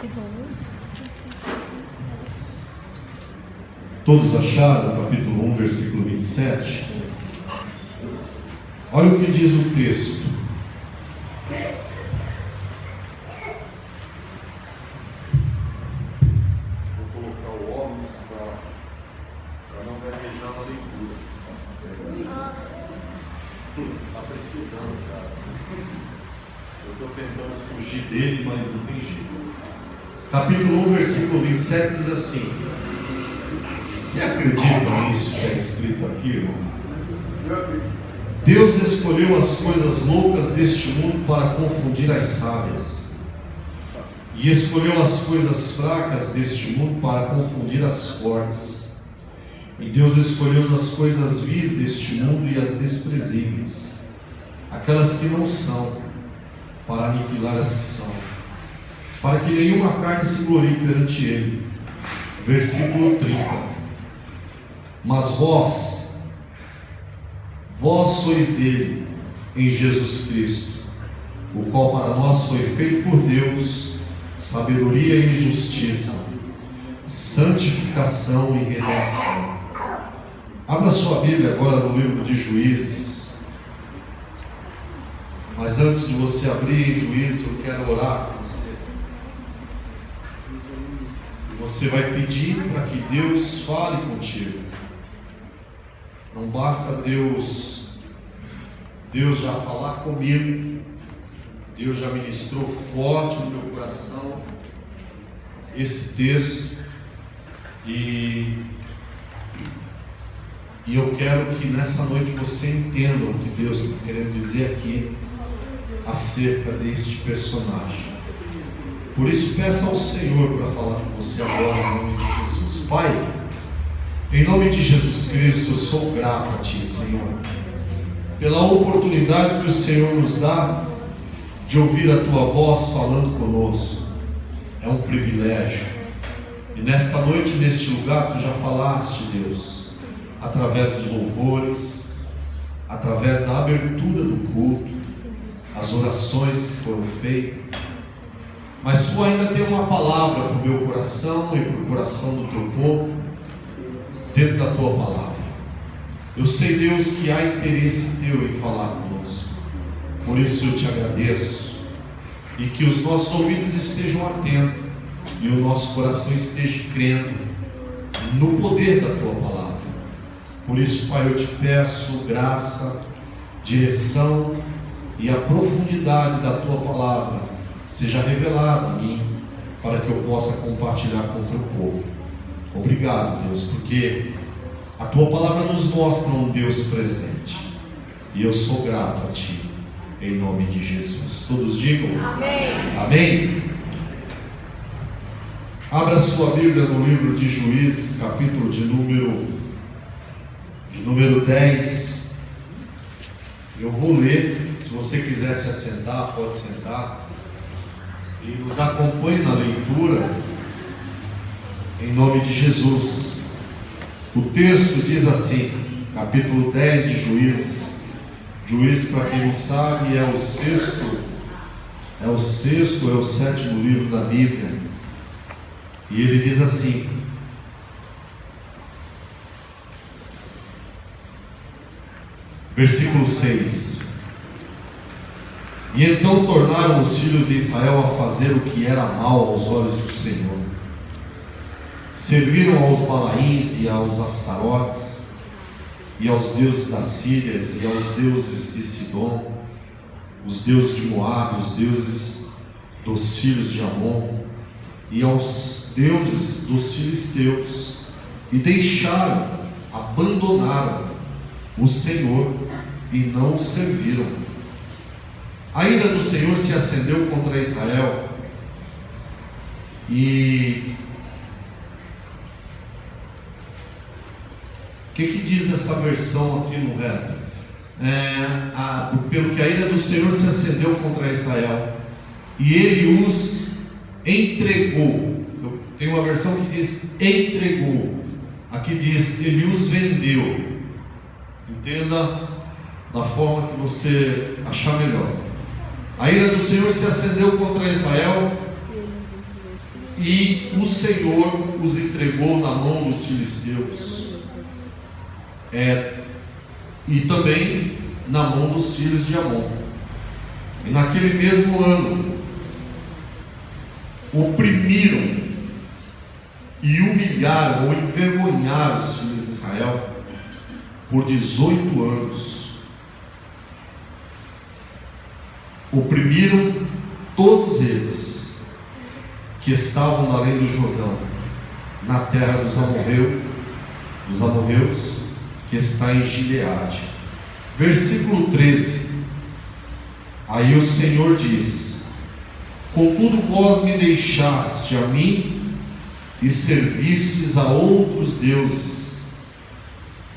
capítulo 1. Todos acharam? Capítulo 1, versículo 27. Olha o que diz o texto. Vou colocar o óculos para não gaguejar na leitura. Está precisando, cara. Eu estou tentando fugir dele, mas não tem jeito. Capítulo 1, versículo 27 diz assim: você acredita nisso que é escrito aqui, irmão? Deus escolheu as coisas loucas deste mundo para confundir as sábias, e escolheu as coisas fracas deste mundo para confundir as fortes. E Deus escolheu as coisas vis deste mundo e as desprezíveis, aquelas que não são, para aniquilar as que são, para que nenhuma carne se glorie perante Ele. Versículo 30. Mas vós sois dele, em Jesus Cristo, o qual para nós foi feito por Deus sabedoria e justiça, santificação e redenção. Abra sua Bíblia agora no livro de Juízes. Mas antes de você abrir em Juízes, eu quero orar com você. E você vai pedir para que Deus fale contigo. Não basta Deus já falar comigo. Deus já ministrou forte no meu coração esse texto. E eu quero que nessa noite você entenda o que Deus está querendo dizer aqui acerca deste personagem. Por isso peça ao Senhor para falar com você agora em nome de Jesus. Pai, em nome de Jesus Cristo, eu sou grato a Ti, Senhor, pela oportunidade que o Senhor nos dá de ouvir a Tua voz falando conosco. É um privilégio. E nesta noite, neste lugar, Tu já falaste, Deus, através dos louvores, através da abertura do culto, as orações que foram feitas. Mas Tu ainda tem uma palavra para o meu coração e para o coração do Teu povo, dentro da Tua palavra. Eu sei, Deus, que há interesse Teu em falar conosco. Por isso eu Te agradeço. E que os nossos ouvidos estejam atentos e o nosso coração esteja crendo no poder da Tua palavra. Por isso, Pai, eu Te peço graça, direção e a profundidade da Tua palavra seja revelada a mim, para que eu possa compartilhar com o Teu povo. Obrigado, Deus, porque a Tua palavra nos mostra um Deus presente, e eu sou grato a Ti, em nome de Jesus. Todos digam amém. Amém. Abra sua Bíblia no livro de Juízes, capítulo de número 10. Eu vou ler. Se você quiser se assentar, pode sentar e nos acompanhe na leitura, em nome de Jesus. O texto diz assim, capítulo 10 de Juízes. Juízes, para quem não sabe, é o sétimo livro da Bíblia. E ele diz assim: versículo 6: E então tornaram os filhos de Israel a fazer o que era mal aos olhos do Senhor. Serviram aos Balaíns e aos Astarotes, e aos deuses das Sírias, e aos deuses de Sidom, os deuses de Moabe, os deuses dos filhos de Amon, e aos deuses dos filisteus, e abandonaram o Senhor e não o serviram. A ira do Senhor se acendeu contra Israel, e o que diz essa versão aqui no reto? Pelo que a ira do Senhor se acendeu contra Israel, e Ele os entregou. Tem uma versão que diz entregou, aqui diz Ele os vendeu. Entenda da forma que você achar melhor. A ira do Senhor se acendeu contra Israel, e o Senhor os entregou na mão dos filisteus, e também na mão dos filhos de Amon. E naquele mesmo ano oprimiram e humilharam ou envergonharam os filhos de Israel por 18 anos. Oprimiram todos eles que estavam além do Jordão, na terra dos amorreus, que está em Gileade. Versículo 13. Aí o Senhor diz: contudo vós me deixaste a mim e servistes a outros deuses,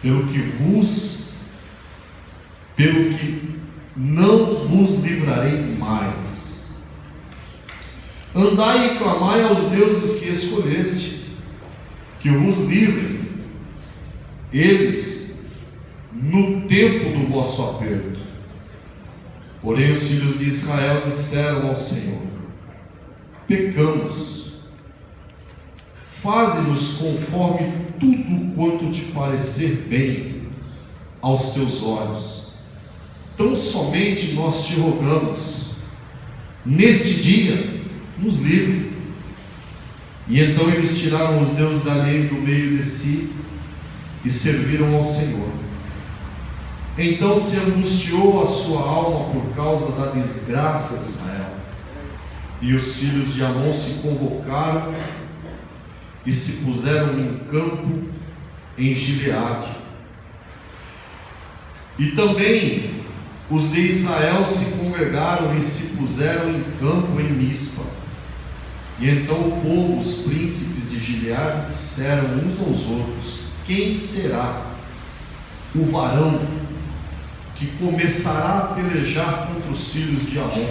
pelo que não vos livrarei mais. Andai e clamai aos deuses que escolheste, que vos livrem eles no tempo do vosso aperto. Porém os filhos de Israel disseram ao Senhor: pecamos, faze-nos conforme tudo quanto te parecer bem aos teus olhos. Tão somente nós te rogamos, neste dia nos livre. E então eles tiraram os deuses alheios do meio de si e serviram ao Senhor. Então se angustiou a sua alma por causa da desgraça de Israel, e os filhos de Amon se convocaram e se puseram em campo em Gileade. E também os de Israel se congregaram e se puseram em campo em Mispa. E então o povo, os príncipes de Gileade, disseram uns aos outros: quem será o varão que começará a pelejar contra os filhos de Amon?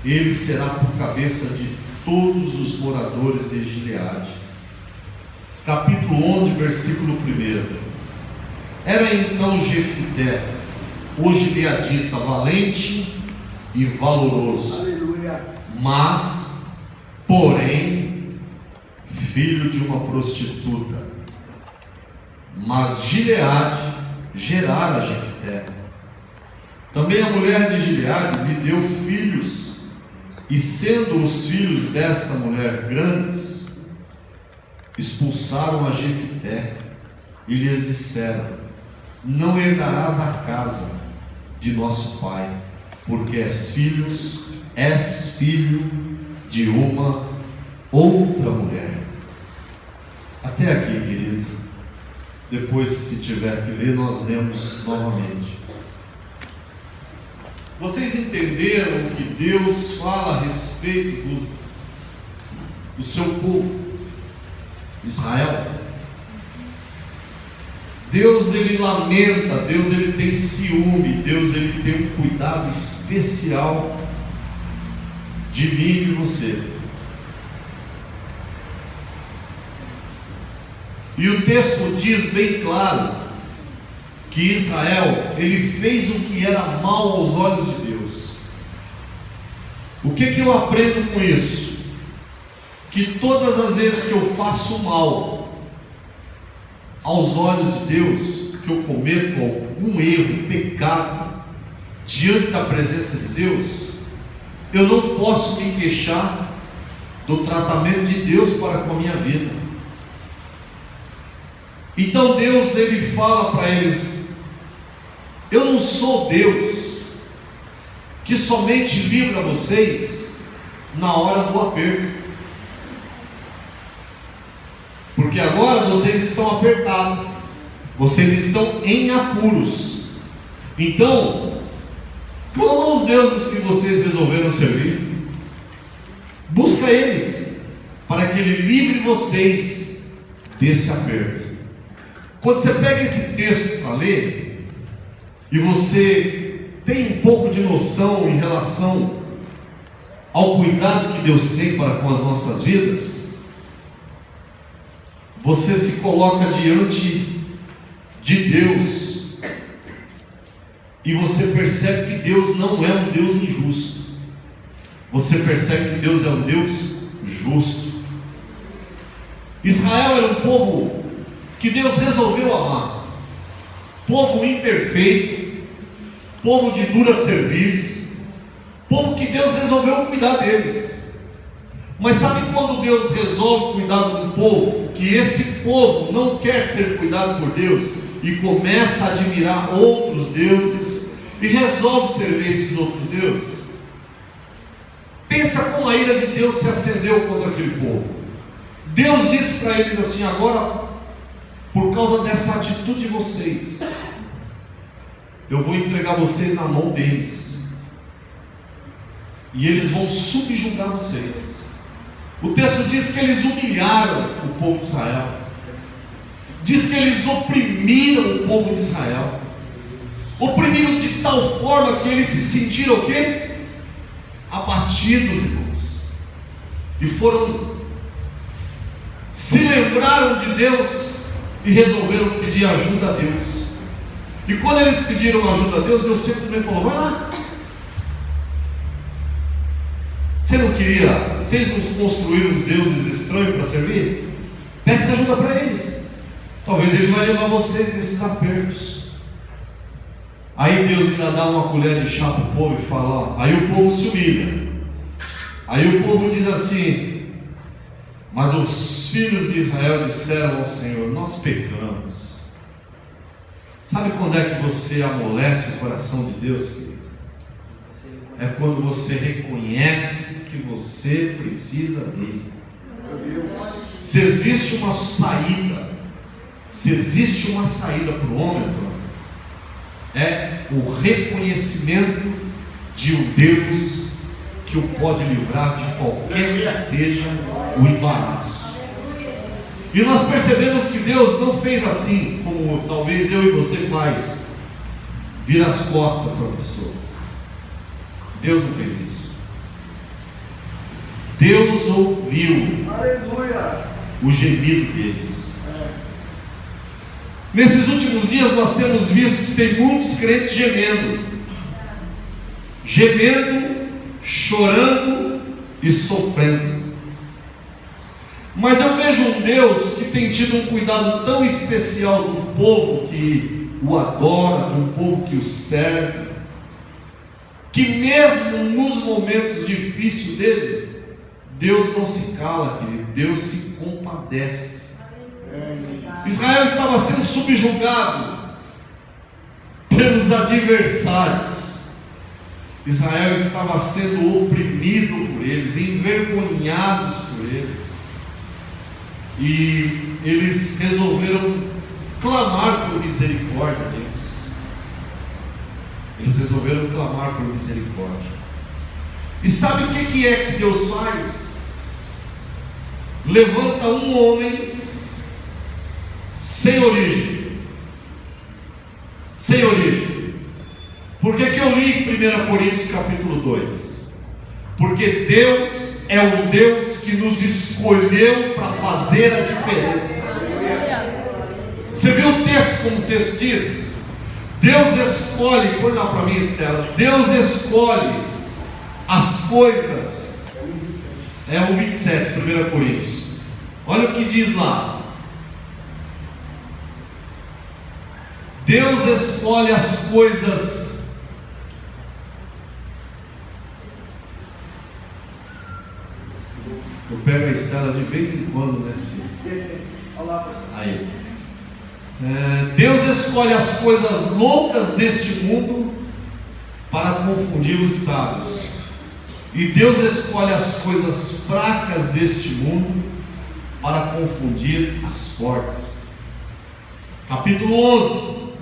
Ele será por cabeça de todos os moradores de Gileade. Capítulo 11, versículo 1. Era então Jefité, o gileadita, valente e valoroso, mas, porém, filho de uma prostituta. Mas Gileade gerara Jefité. Também a mulher de Gileade lhe deu filhos, e sendo os filhos desta mulher grandes, expulsaram a Jefité e lhes disseram: não herdarás a casa de nosso pai, porque és filho de uma outra mulher. Até aqui, querido. Depois, se tiver que ler, nós lemos novamente. Vocês entenderam que Deus fala a respeito do seu povo, Israel? Deus, ele lamenta, Deus, ele tem ciúme, Deus, ele tem um cuidado especial de mim e de você. E o texto diz bem claro que Israel, ele fez o que era mal aos olhos de Deus. O que eu aprendo com isso? Que todas as vezes que eu faço mal aos olhos de Deus, que eu cometo algum erro, pecado, diante da presença de Deus, eu não posso me queixar do tratamento de Deus para com a minha vida. Então Deus, ele fala para eles: eu não sou Deus que somente livra vocês na hora do aperto, porque agora vocês estão apertados, vocês estão em apuros. Então, clama aos deuses que vocês resolveram servir, busca eles, para que ele livre vocês desse aperto. Quando você pega esse texto para ler, e você tem um pouco de noção em relação ao cuidado que Deus tem para com as nossas vidas, você se coloca diante de Deus, e você percebe que Deus não é um Deus injusto. Você percebe que Deus é um Deus justo. Israel era um povo que Deus resolveu amar, povo imperfeito, povo de dura serviço, povo que Deus resolveu cuidar deles. Mas sabe quando Deus resolve cuidar de um povo, que esse povo não quer ser cuidado por Deus e começa a admirar outros deuses e resolve servir esses outros deuses? Pensa como a ira de Deus se acendeu contra aquele povo. Deus disse para eles assim: agora, por causa dessa atitude de vocês, eu vou entregar vocês na mão deles, e eles vão subjugar vocês. O texto diz que eles humilharam o povo de Israel, diz que eles oprimiram o povo de Israel, oprimiram de tal forma que eles se sentiram o quê? Abatidos, irmãos, e se lembraram de Deus e resolveram pedir ajuda a Deus. E quando eles pediram ajuda a Deus, Deus simplesmente falou: vai lá. Vocês não construíram os deuses estranhos para servir? Peça ajuda para eles, talvez Ele vai levar vocês desses apertos. Aí Deus ainda dá uma colher de chá para o povo e fala: ó, aí o povo se humilha. Aí o povo diz assim: mas os filhos de Israel disseram ao Senhor: nós pecamos. Sabe quando é que você amolece o coração de Deus, querido? É quando você reconhece que você precisa dele. Se existe uma saída, para o homem, é o reconhecimento de um Deus que o pode livrar de qualquer que seja o embaraço. E nós percebemos que Deus não fez assim, como talvez eu e você faz, vira as costas para a pessoa. Deus não fez isso. Deus ouviu o gemido deles. Nesses últimos dias nós temos visto que tem muitos crentes gemendo, chorando e sofrendo. Mas eu vejo um Deus que tem tido um cuidado tão especial de um povo que o adora, de um povo que o serve, que mesmo nos momentos difíceis dele, Deus não se cala, querido, Deus se compadece. Israel estava sendo subjugado pelos adversários. Israel estava sendo oprimido por eles, envergonhados por eles, e eles resolveram clamar por misericórdia a Deus. Eles resolveram clamar por misericórdia. E sabe o que é que Deus faz? Levanta um homem sem origem. Por que eu li em 1 Coríntios capítulo 2? Porque Deus é um Deus que nos escolheu para fazer a diferença. Você viu o texto como o texto diz? Deus escolhe, põe lá para mim, Estela. Deus escolhe as coisas. É o 27, 1 Coríntios. Olha o que diz lá. Deus escolhe as coisas. Eu pego a Estela de vez em quando nesse. Aí. Deus escolhe as coisas loucas deste mundo para confundir os sábios, e Deus escolhe as coisas fracas deste mundo para confundir as fortes. Capítulo 11,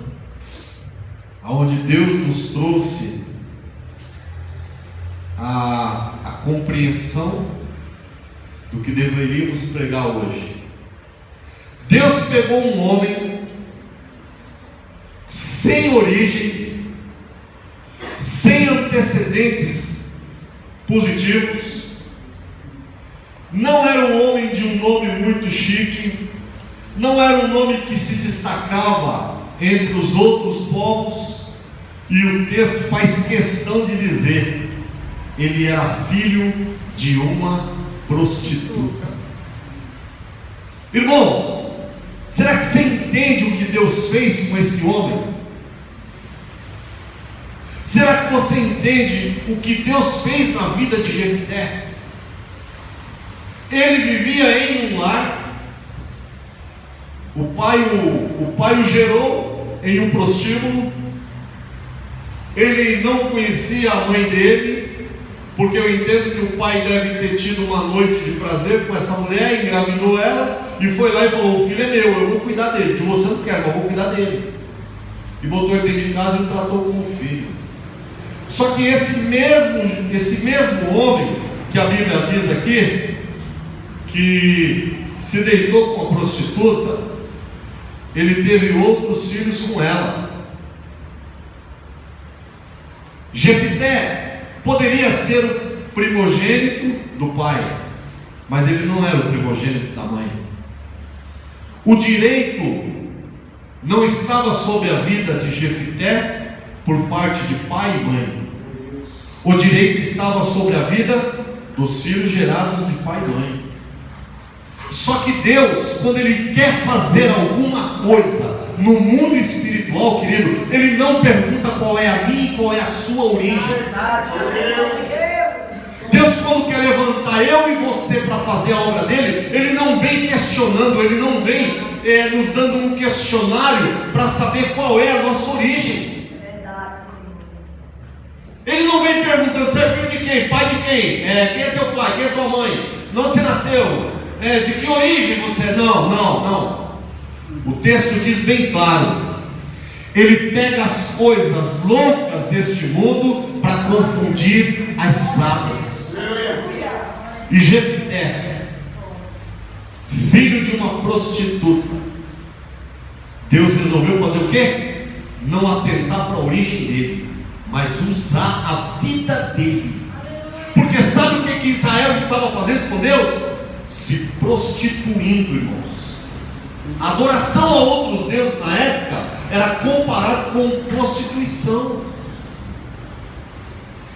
aonde Deus nos trouxe a compreensão do que deveríamos pregar hoje. Deus pegou um homem sem origem, sem antecedentes positivos, não era um homem de um nome muito chique, não era um nome que se destacava entre os outros povos, e o texto faz questão de dizer: ele era filho de uma prostituta. Irmãos, será que você entende o que Deus fez com esse homem? Será que você entende o que Deus fez na vida de Jefté? Ele vivia em um lar, o pai o gerou em um prostíbulo, ele não conhecia a mãe dele, porque eu entendo que o pai deve ter tido uma noite de prazer com essa mulher, engravidou ela, e foi lá e falou: o filho é meu, eu vou cuidar dele, de você eu não quero, mas eu vou cuidar dele, e botou ele dentro de casa e o tratou como filho. Só que esse mesmo homem, que a Bíblia diz aqui, que se deitou com a prostituta, ele teve outros filhos com ela. Jefté poderia ser o primogênito do pai, mas ele não era o primogênito da mãe. O direito não estava sobre a vida de Jefté por parte de pai e mãe. O direito estava sobre a vida dos filhos gerados de pai e mãe. Só que Deus, quando Ele quer fazer alguma coisa no mundo espiritual, querido, Ele não pergunta qual é a minha e qual é a sua origem. Deus, quando quer levantar eu e você para fazer a obra dele, Ele não vem questionando, Ele não vem nos dando um questionário para saber qual é a nossa origem. Ele não vem perguntando: você é filho de quem? Pai de quem? Quem é teu pai? Quem é tua mãe? De onde você nasceu? De que origem você é? Não. O texto diz bem claro: ele pega as coisas loucas deste mundo para confundir as sábias. E Jefté, filho de uma prostituta, Deus resolveu fazer o quê? Não atentar para a origem dele, mas usar a vida dele. Porque sabe o que Israel estava fazendo com Deus? Se prostituindo, irmãos. A adoração a outros deuses na época era comparado com prostituição.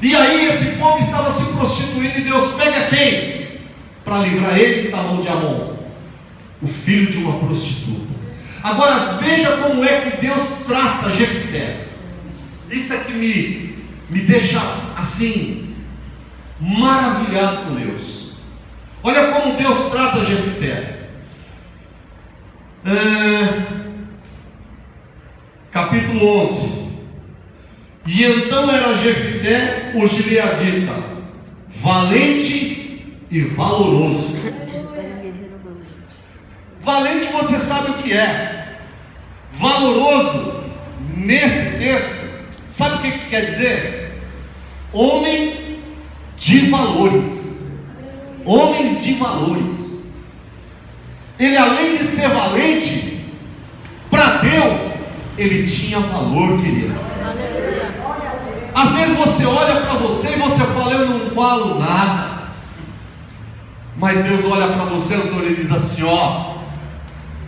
E aí esse povo estava se prostituindo, e Deus pega quem? Para livrar eles da mão de Amon? O filho de uma prostituta. Agora veja como é que Deus trata Jefté. Isso é que me deixa assim maravilhado com Deus. Olha como Deus trata Jefté. Capítulo 11. E então era Jefté o gileadita, valente e valoroso. Valente, você sabe o que é. Valoroso, nesse texto, sabe o que quer dizer? Homem de valores. Homens de valores. Ele, além de ser valente, para Deus ele tinha valor, querido. Às vezes você olha para você e você fala: eu não falo nada. Mas Deus olha para você, Antônio, e diz assim: ó,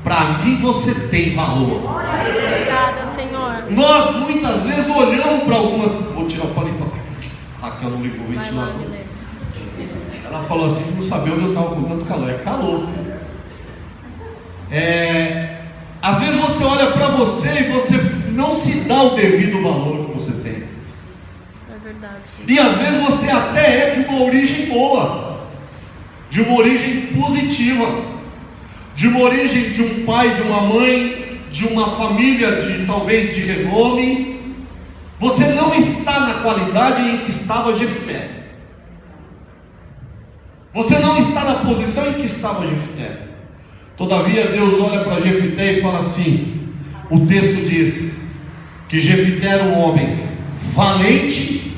para mim você tem valor. Obrigada, Senhor. Nós muitas vezes olhamos para algumas. Vou tirar o paletó. Raquel não ligou o ventilador. Ela falou assim que não sabia onde eu estava com tanto calor. É calor, filho. Às vezes você olha para você e você não se dá o devido valor que você tem. É verdade. E às vezes você até é de uma origem boa, de uma origem positiva, de uma origem de um pai, de uma mãe, de uma família talvez de renome. Você não está na qualidade em que estava Jefté. Você não está na posição em que estava Jefté. Todavia Deus olha para Jefté e fala assim: o texto diz que Jefté era um homem valente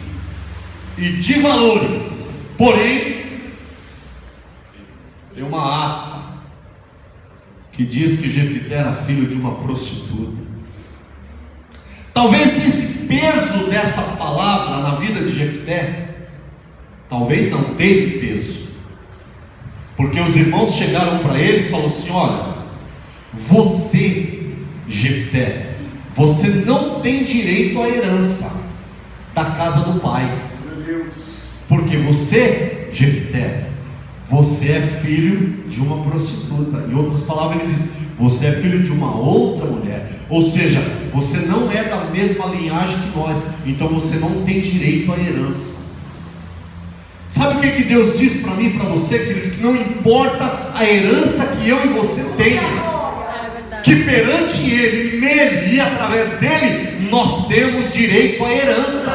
e de valores. Porém, tem uma aspa que diz que Jefté era filho de uma prostituta. Talvez esse peso dessa palavra na vida de Jefté, talvez não teve peso, porque os irmãos chegaram para ele e falaram assim: olha, você, Jefté, você não tem direito à herança da casa do pai, porque você, Jefté, você é filho de uma prostituta. Em outras palavras, ele diz: você é filho de uma outra mulher. Ou seja, você não é da mesma linhagem que nós, então você não tem direito à herança. Sabe o que Deus diz para mim e para você, querido? Que não importa a herança que eu e você tenha, que perante Ele, nele e através dele, nós temos direito à herança.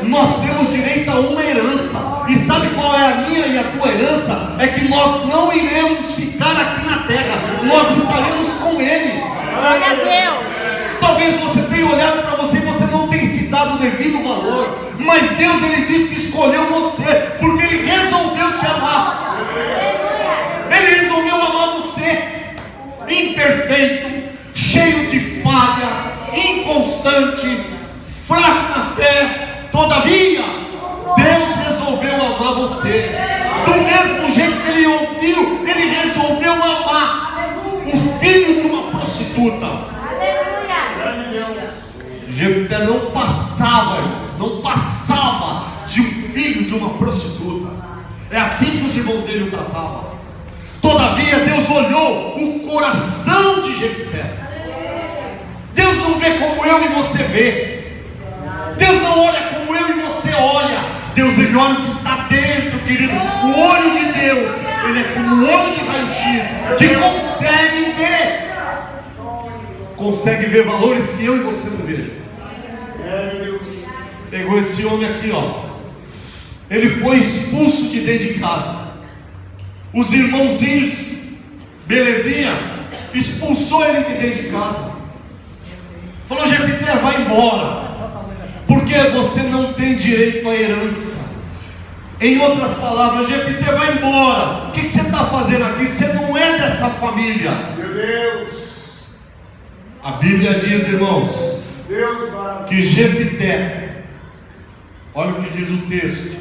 Nós temos direito a uma herança. E sabe qual é a minha e a tua herança? É que nós não iremos ficar aqui na terra, nós estaremos com Ele. Glória a Deus. Talvez você tenha olhado para você e você não tenha se dado o devido valor, mas Deus, Ele diz que escolheu você, porque Ele resolveu te amar. Ele resolveu amar você, imperfeito, cheio de falha, inconstante, fraco na fé. Todavia, Deus resolveu amar você. Do mesmo jeito que Ele ouviu, Ele resolveu amar o filho de uma prostituta. Jefté não passava, irmãos, não passava de um filho de uma prostituta. É assim que os irmãos dele o tratavam. Todavia, Deus olhou o coração de Jefté. Deus não vê como eu e você vê. Deus não olha como eu e você olha. Deus, Ele olha o que está dentro, querido. O olho de Deus, Ele é como o olho de raio-x, que consegue ver valores que eu e você não vejam. Pegou esse homem aqui, ó. Ele foi expulso de dentro de casa. Os irmãozinhos, belezinha, expulsou ele de dentro de casa. Falou: Jefté, vai embora, porque você não tem direito à herança. Em outras palavras, Jefté, vai embora. O que você está fazendo aqui? Você não é dessa família. Meu Deus. A Bíblia diz, irmãos, que Jefté, olha o que diz o texto.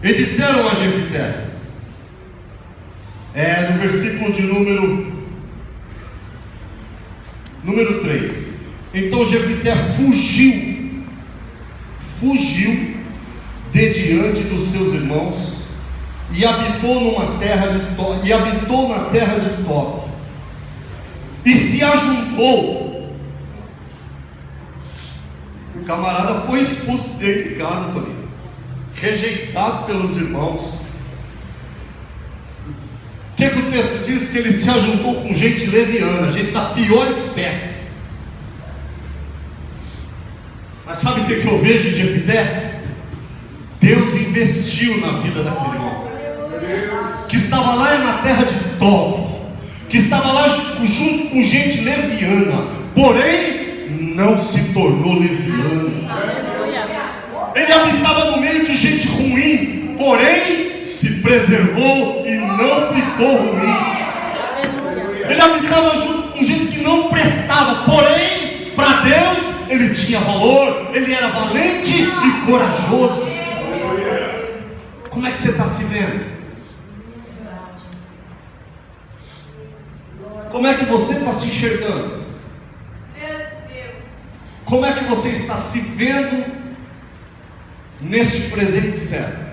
E disseram a Jefté, no versículo de número 3. Então Jefté fugiu de diante dos seus irmãos e habitou na terra de Tob, e se ajuntou. O camarada foi expulso dentro de casa também, rejeitado pelos irmãos. O que o texto diz? Que ele se ajuntou com gente leviana, gente da pior espécie. Mas sabe o que eu vejo em Jefté? Deus investiu na vida daquele homem, que estava lá na terra de Tob, que estava lá junto com gente leviana, porém não se tornou leviano. Ele habitava no meio de gente ruim, porém se preservou e não ficou ruim. Ele habitava junto com gente que não prestava, porém para Deus ele tinha valor, ele era valente e corajoso. Como é que você está se vendo? Como é que você está se enxergando? Como é que você está se vendo neste presente século?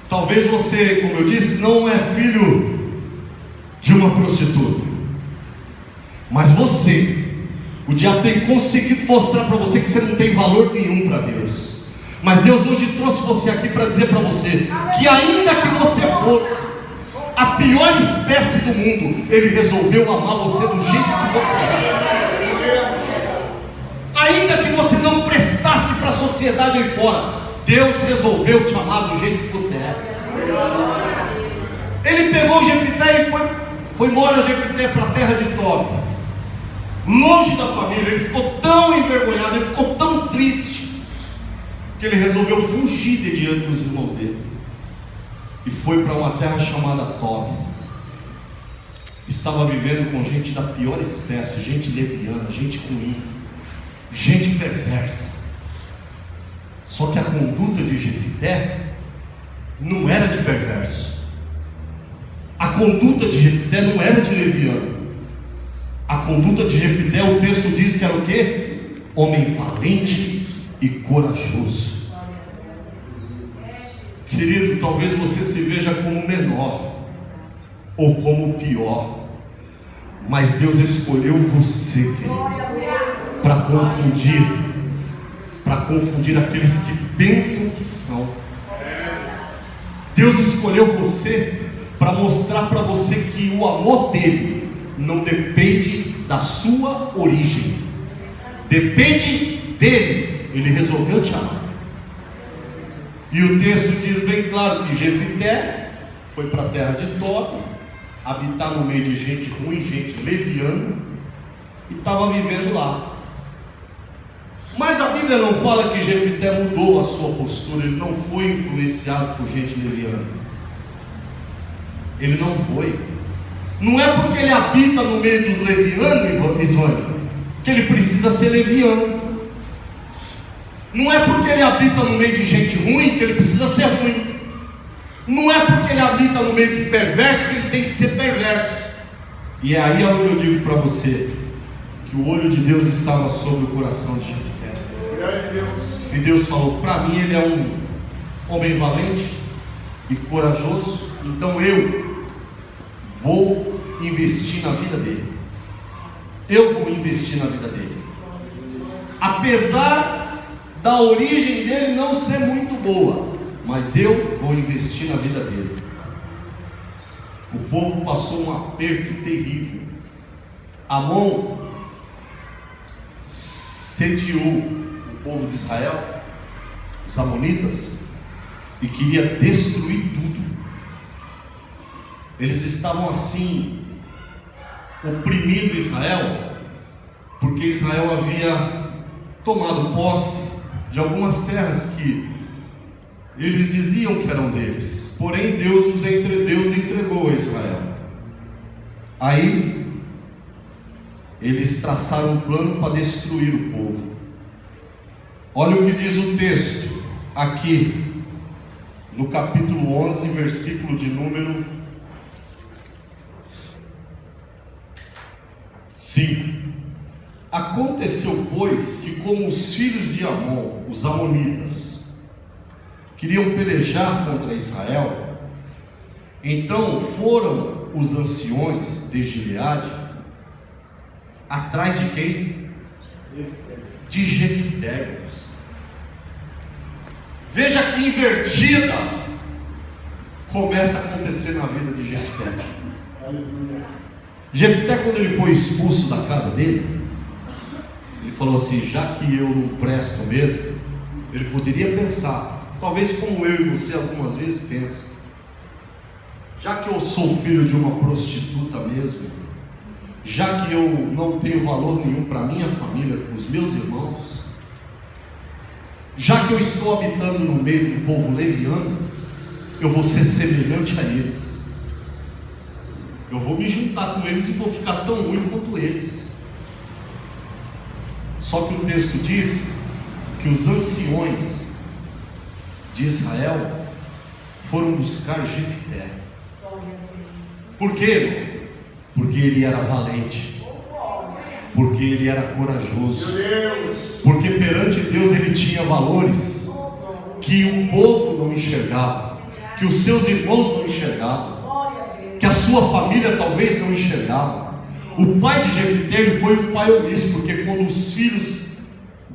Talvez você, como eu disse, não é filho de uma prostituta, mas você, o diabo tem conseguido mostrar para você que você não tem valor nenhum para Deus. Mas Deus hoje trouxe você aqui para dizer para você que ainda que você fosse a pior espécie do mundo, Ele resolveu amar você do jeito que você é. Ainda que você não prestasse para a sociedade aí fora, Deus resolveu te amar do jeito que você é. Ele pegou Jefté e foi embora Jefté para a terra de Tob, longe da família. Ele ficou tão envergonhado, ele ficou tão triste, que ele resolveu fugir de diante dos irmãos dele e foi para uma terra chamada Tob. Estava vivendo com gente da pior espécie, gente leviana, gente ruim, gente perversa. Só que a conduta de Jefté não era de perverso. A conduta de Jefté não era de leviano. A conduta de Jefté, o texto diz que era o quê? Homem valente e corajoso. Querido, talvez você se veja como menor ou como pior, mas Deus escolheu você, querido, para confundir aqueles que pensam que são. Deus escolheu você para mostrar para você que o amor dele não depende da sua origem, depende dele. Ele resolveu te amar. E o texto diz bem claro que Jefité foi para a terra de Tob, habitar no meio de gente ruim, gente leviana, e estava vivendo lá. Mas a Bíblia não fala que Jefité mudou a sua postura, ele não foi influenciado por gente leviana. Ele não foi. Não é porque ele habita no meio dos levianos, Isvânia, que ele precisa ser leviano. Não é porque ele habita no meio de gente ruim que ele precisa ser ruim. Não é porque ele habita no meio de perverso que ele tem que ser perverso. E é aí onde eu digo para você que o olho de Deus estava sobre o coração de Jefité. E Deus falou: para mim ele é um homem valente e corajoso, então eu vou investir na vida dele. Eu vou investir na vida dele. Apesar da origem dele não ser muito boa, mas eu vou investir na vida dele. O povo passou um aperto terrível. Amon sediou o povo de Israel, os amonitas, e queria destruir tudo. Eles estavam assim, oprimindo Israel, porque Israel havia tomado posse de algumas terras que eles diziam que eram deles, porém Deus entregou a Israel. Aí eles traçaram um plano para destruir o povo. Olha o que diz o texto aqui no capítulo 11, versículo de número 5. Aconteceu, pois, que como os filhos de Amon, os amonitas, queriam pelejar contra Israel, então foram os anciões de Gileade atrás de quem? De Jefité. Veja que invertida começa a acontecer na vida de Jefité. Jefité, quando ele foi expulso da casa dele, ele falou assim: já que eu não presto mesmo, ele poderia pensar, talvez como eu e você algumas vezes pensa, já que eu sou filho de uma prostituta mesmo, já que eu não tenho valor nenhum para minha família, os meus irmãos, já que eu estou habitando no meio de um povo leviano, eu vou ser semelhante a eles, eu vou me juntar com eles e vou ficar tão ruim quanto eles. Só que o texto diz que os anciões de Israel foram buscar Jefité. Por quê? Porque ele era valente, porque ele era corajoso, porque perante Deus ele tinha valores que o povo não enxergava, que os seus irmãos não enxergavam, que a sua família talvez não enxergava. O pai de Jefité, ele foi um pai omisso, porque quando os filhos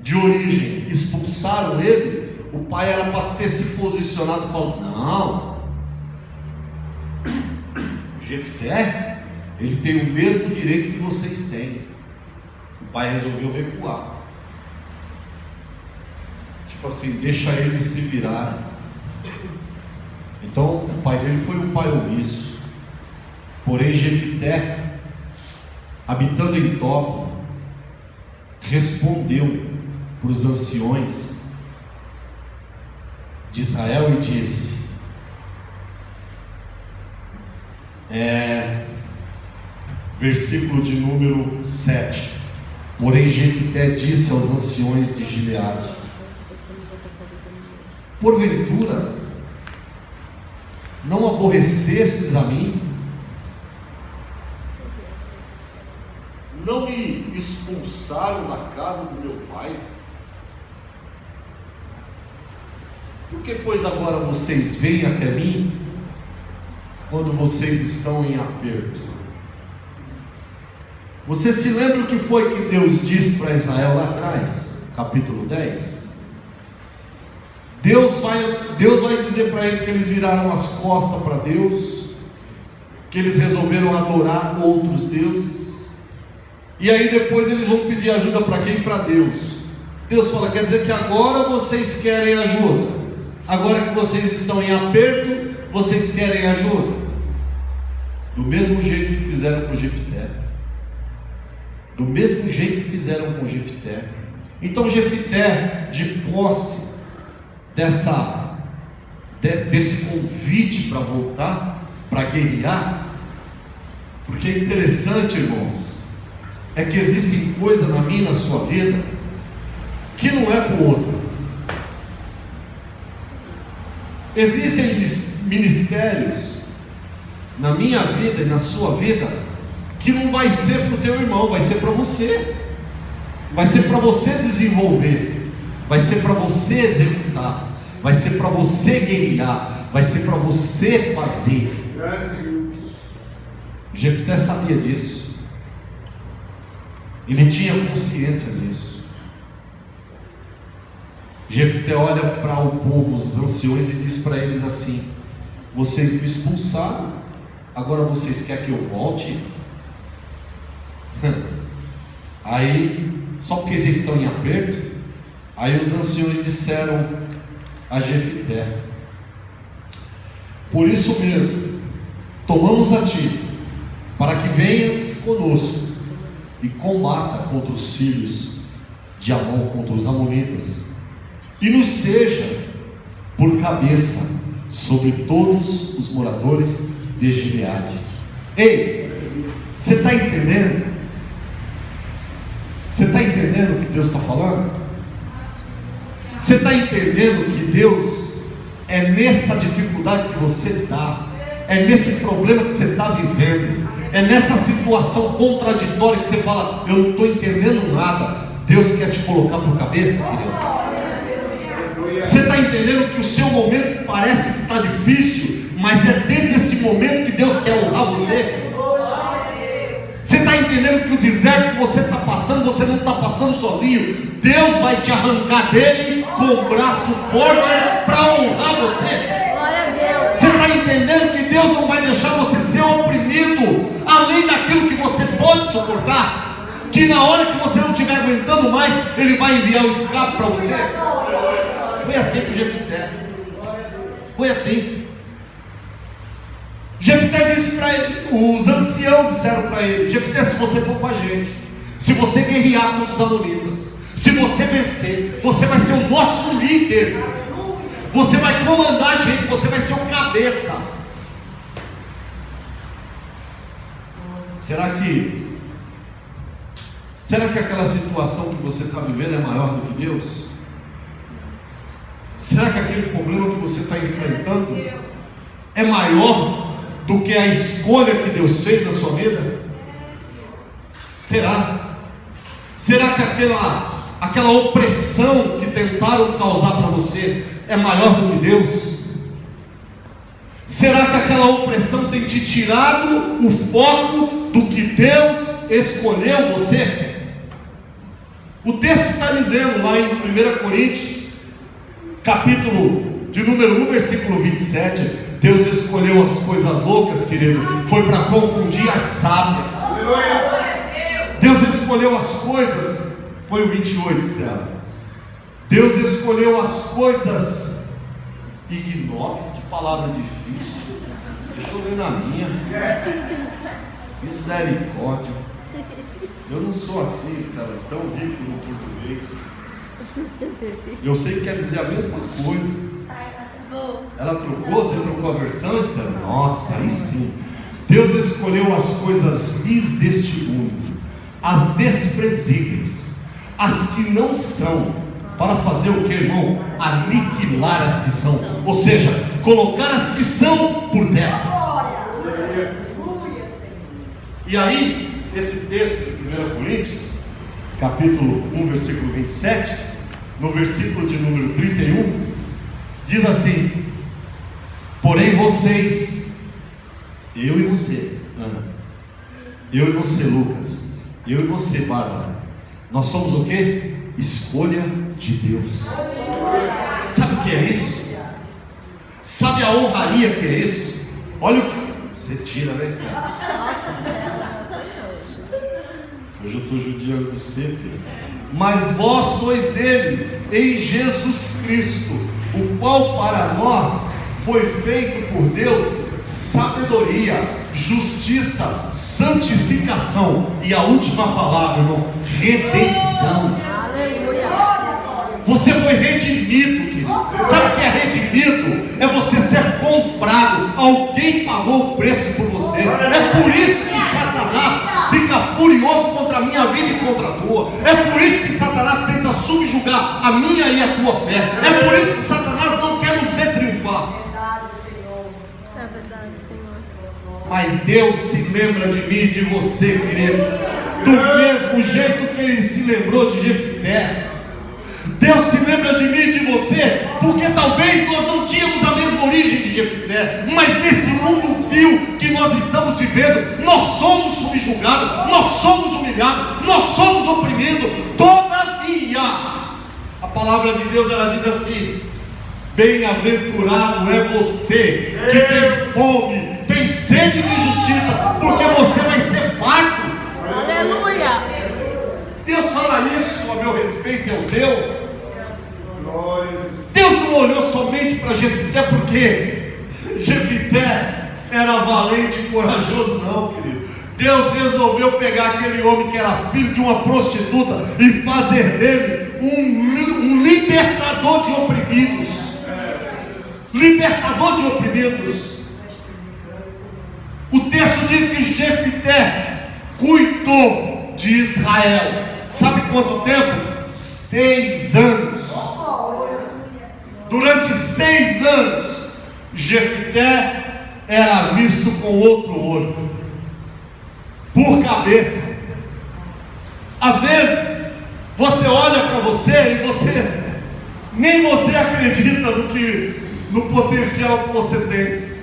de origem expulsaram ele, o pai era para ter se posicionado e falado: não, Jefité, ele tem o mesmo direito que vocês têm. O pai resolveu recuar, tipo assim, deixa ele se virar. Então o pai dele foi um pai omisso. Porém Jefité, habitando em Tob, respondeu para os anciões de Israel e disse, versículo de número 7: porém Jefité disse aos anciões de Gileade: porventura não aborrecestes a mim? Não me expulsaram da casa do meu pai? Por que, pois, agora vocês vêm até mim quando vocês estão em aperto? Você se lembra o que foi que Deus disse para Israel lá atrás? Capítulo 10. Deus vai dizer para ele que eles viraram as costas para Deus, que eles resolveram adorar outros deuses, e aí depois eles vão pedir ajuda para quem? Para Deus. Deus fala, quer dizer que agora vocês querem ajuda, agora que vocês estão em aperto, vocês querem ajuda, do mesmo jeito que fizeram com Jefté, do mesmo jeito que fizeram com Jefté. Então Jefté, de posse desse convite para voltar, para guerrear, porque é interessante, irmãos, é que existem coisas na minha e na sua vida que não é para o outro. Existem ministérios na minha vida e na sua vida que não vai ser para o teu irmão, vai ser para você, vai ser para você desenvolver, vai ser para você executar, vai ser para você guerrear, vai ser para você fazer. Jefté sabia disso, ele tinha consciência disso. Jefté olha para o povo, os anciões, e diz para eles assim: vocês me expulsaram, agora vocês querem que eu volte? Aí, só porque vocês estão em aperto? Aí os anciões disseram a Jefté: por isso mesmo, tomamos a ti, para que venhas conosco e combata contra os filhos de Amon, contra os amonitas, e nos seja por cabeça sobre todos os moradores de Gileade. Ei, você está entendendo? Você está entendendo o que Deus está falando? Você está entendendo que Deus é nessa dificuldade que você está, é nesse problema que você está vivendo, é nessa situação contraditória que você fala, eu não estou entendendo nada. Deus quer te colocar por cabeça, querido. Você está entendendo que o seu momento parece que está difícil, mas é dentro desse momento que Deus quer honrar você? Você está entendendo que o deserto que você está passando, você não está passando sozinho. Deus vai te arrancar dele com o braço forte para honrar você. Você está entendendo que Deus não vai deixar você ser oprimido além daquilo que você pode suportar, que na hora que você não estiver aguentando mais, Ele vai enviar o escape para você. Foi assim com Jefté. Foi assim. Jefté disse para ele, os anciãos disseram para ele: Jefté, se você for com a gente, se você guerrear contra os amonitas, se você vencer, você vai ser o nosso líder, você vai comandar a gente, você vai ser o cabeça. Será que aquela situação que você está vivendo é maior do que Deus? Será que aquele problema que você está enfrentando é maior do que a escolha que Deus fez na sua vida? Será? Será que aquela opressão que tentaram causar para você é maior do que Deus? Será que aquela opressão tem te tirado o foco do que Deus escolheu você? O texto está dizendo lá em 1 Coríntios, capítulo de número 1, versículo 27, Deus escolheu as coisas loucas, querido, foi para confundir as sábias. Deus escolheu as coisas, põe o 28, Stella. Deus escolheu as coisas ignóbeis, que palavra difícil, deixa eu ler na minha. Misericórdia, eu não sou assim, Stella, tão rico no português. Eu sei que quer dizer a mesma coisa. Ela trocou, você trocou a versão, Estela? Nossa, aí sim. Deus escolheu as coisas vis deste mundo, as desprezíveis, as que não são, para fazer o que, irmão? Aniquilar as que são, ou seja, colocar as que são por terra. E aí, esse texto de 1 Coríntios, capítulo 1, versículo 27, no versículo de número 31, Diz assim: porém vocês, eu e você, Ana, eu e você, Lucas, eu e você, Bárbara, nós somos o quê? Escolha de Deus. Sabe o que é isso? Sabe a honraria que é isso? Olha o que você tira, né, Esther? Hoje eu estou judiando de você, filho. Mas vós sois dele, em Jesus Cristo, o qual para nós foi feito por Deus sabedoria, justiça, santificação e a última palavra, irmão, redenção. Você foi redimido, querido. Sabe o que é redimido? É você ser comprado. Alguém pagou o preço por você. É por isso que Satanás fica furioso contra a minha vida e contra a tua. É por isso que Satanás tenta subjugar a minha e a tua fé. É por isso que Satanás não quer nos ver triunfar. É verdade, Senhor. Mas Deus se lembra de mim e de você, querido, do mesmo jeito que Ele se lembrou de Jefté. Deus se lembra de mim e de você, porque talvez nós não tínhamos a mesma origem de Jefté, mas nesse mundo vil que nós estamos vivendo, nós somos subjugados, nós somos humilhados, nós somos oprimidos. Todavia, a palavra de Deus, ela diz assim: bem-aventurado é você que tem fome, tem sede de justiça, porque você vai ser farto. Aleluia! Deus fala isso a meu respeito e ao teu. Deus não olhou somente para Jefté porque Jefté era valente e corajoso, não, querido. Deus resolveu pegar aquele homem que era filho de uma prostituta e fazer dele um libertador de oprimidos. Libertador de oprimidos. O texto diz que Jefté cuidou de Israel. Sabe quanto tempo? 6 anos. Durante 6 anos, Jefté era visto com outro olho, por cabeça. Às vezes, você olha para você e nem você acredita no potencial que você tem.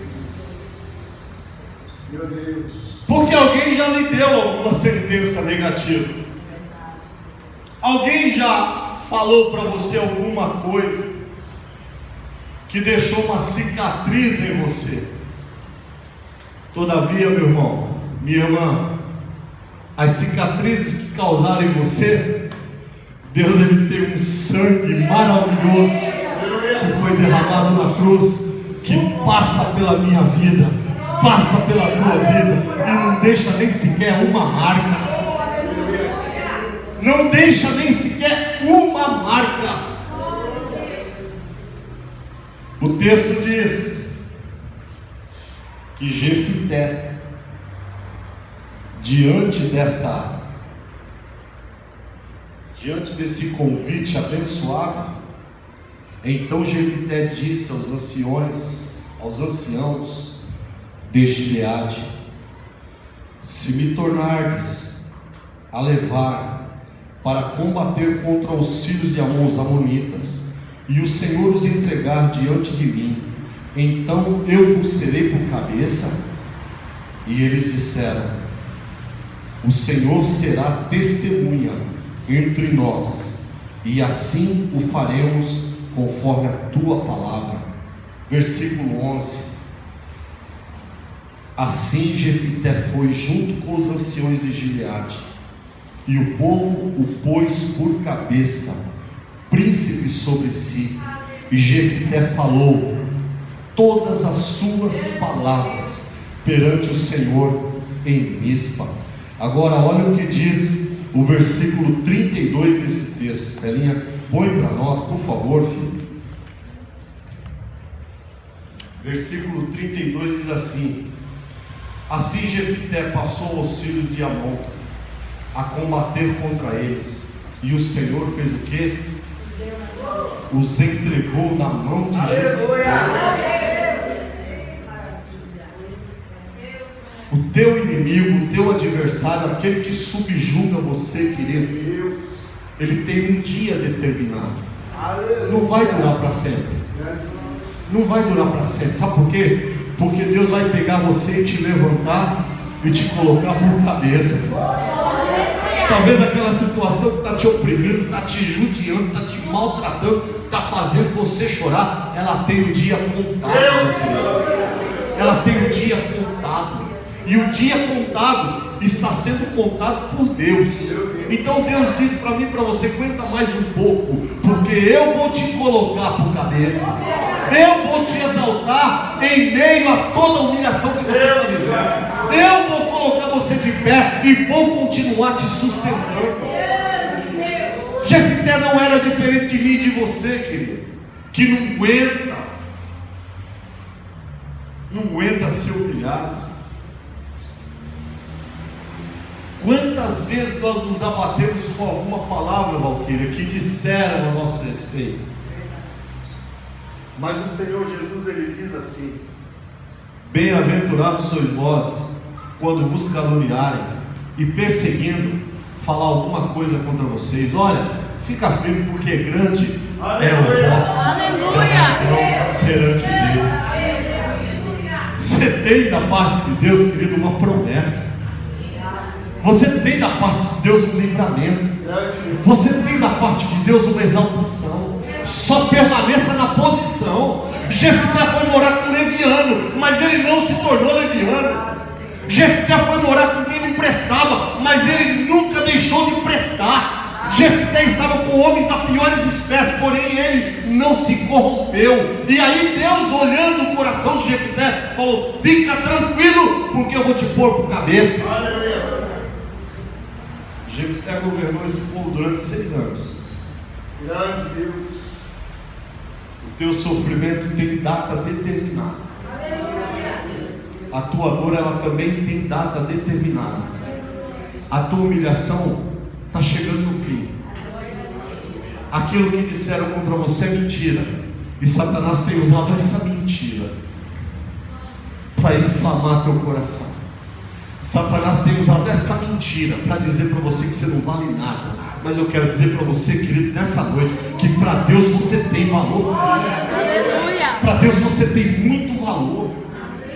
Meu Deus. Porque alguém já lhe deu alguma sentença negativa. Alguém já falou para você alguma coisa que deixou uma cicatriz em você. Todavia, meu irmão, minha irmã, as cicatrizes que causaram em você, Deus, Ele tem um sangue maravilhoso que foi derramado na cruz, que passa pela minha vida, passa pela tua vida e não deixa nem sequer uma marca. Não deixa nem sequer uma marca. O texto diz que Jefté, diante desse convite abençoado, então Jefté disse aos anciãos de Gileade: se me tornardes a levar para combater contra os filhos de Amon, os amonitas, e o Senhor os entregar diante de mim, então eu vos serei por cabeça. E eles disseram: o Senhor será testemunha entre nós, e assim o faremos conforme a tua palavra. Versículo 11. Assim Jefté foi junto com os anciões de Gileade, e o povo o pôs por cabeça, príncipe sobre si. E Jefté falou todas as suas palavras perante o Senhor em Mispa. Agora olha o que diz o versículo 32 desse texto. Estelinha, põe para nós, por favor, filho. Versículo 32 diz assim: assim Jefté passou aos filhos de Amon a combater contra eles, e o Senhor fez o que? Os entregou na mão de Jefté. O teu inimigo, o teu adversário, aquele que subjuga você, querido, ele tem um dia determinado. Não vai durar para sempre. não vai durar para sempre. Sabe por quê? Porque Deus vai pegar você e te levantar e te colocar por cabeça. Talvez aquela situação que está te oprimindo, está te judiando, está te maltratando, está fazendo você chorar, ela tem o dia contado, meu filho. Ela tem o dia contado. E o dia contado está sendo contado por Deus. Então Deus diz para mim e para você: aguenta mais um pouco, porque eu vou te colocar por cabeça. Eu vou te exaltar em meio a toda a humilhação que você está vivendo. Eu vou colocar você de pé e vou continuar te sustentando. Jefté não era diferente de mim e de você, querido, que não aguenta ser humilhado. Quantas vezes nós nos abatemos com alguma palavra, Valquíria, que disseram a nosso respeito? Mas o Senhor Jesus, Ele diz assim: bem-aventurados sois vós, quando vos caluniarem e perseguindo, falar alguma coisa contra vocês. Olha, fica firme, porque grande é o vosso galardão perante Deus. Você tem da parte de Deus, querido, uma promessa. Você tem da parte de Deus um livramento. Você tem da parte de Deus uma exaltação. Só permaneça na posição. Jefté foi morar com leviano, mas ele não se tornou leviano. Jefté foi morar com quem não prestava, mas ele nunca deixou de prestar. Jefté estava com homens da piores espécies, porém ele não se corrompeu. E aí Deus, olhando o coração de Jefté, falou: fica tranquilo, porque eu vou te pôr por cabeça. Jefté governou esse povo durante 6 anos. Grande Deus. O teu sofrimento tem data determinada. A tua dor, ela também tem data determinada. A tua humilhação está chegando no fim. Aquilo que disseram contra você é mentira, e Satanás tem usado essa mentira para inflamar teu coração. Satanás tem usado essa mentira para dizer para você que você não vale nada. Mas eu quero dizer para você, querido, nessa noite, que para Deus você tem valor sim. Para Deus você tem muito valor,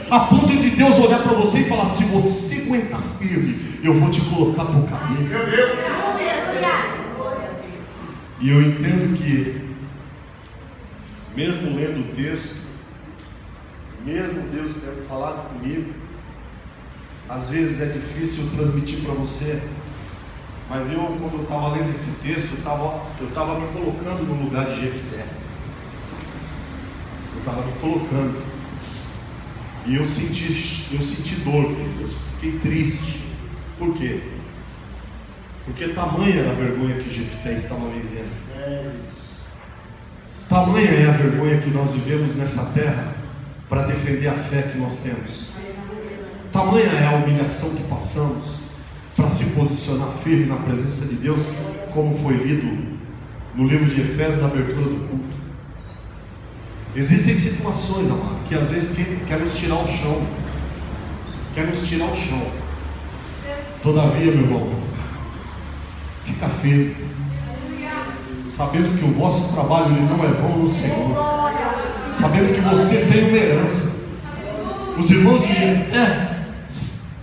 a ponto de Deus olhar para você e falar: se você aguentar firme, eu vou te colocar por cabeça. E eu entendo que, mesmo lendo o texto, mesmo Deus tendo falado comigo, às vezes é difícil transmitir para você. Mas eu, quando eu estava lendo esse texto, eu estava me colocando no lugar de Jefté. Eu estava me colocando. E eu senti dor, eu fiquei triste. Por quê? Porque tamanha era a vergonha que Jefté estava vivendo. Tamanha é a vergonha que nós vivemos nessa terra para defender a fé que nós temos. Tamanha é a humilhação que passamos para se posicionar firme na presença de Deus, como foi lido no livro de Efésios, na abertura do culto. Existem situações, amado, que às vezes quer nos tirar o chão. Quer nos tirar o chão. Todavia, meu irmão, fica firme, sabendo que o vosso trabalho ele não é vão no Senhor, sabendo que você tem uma herança. Os irmãos de Jefté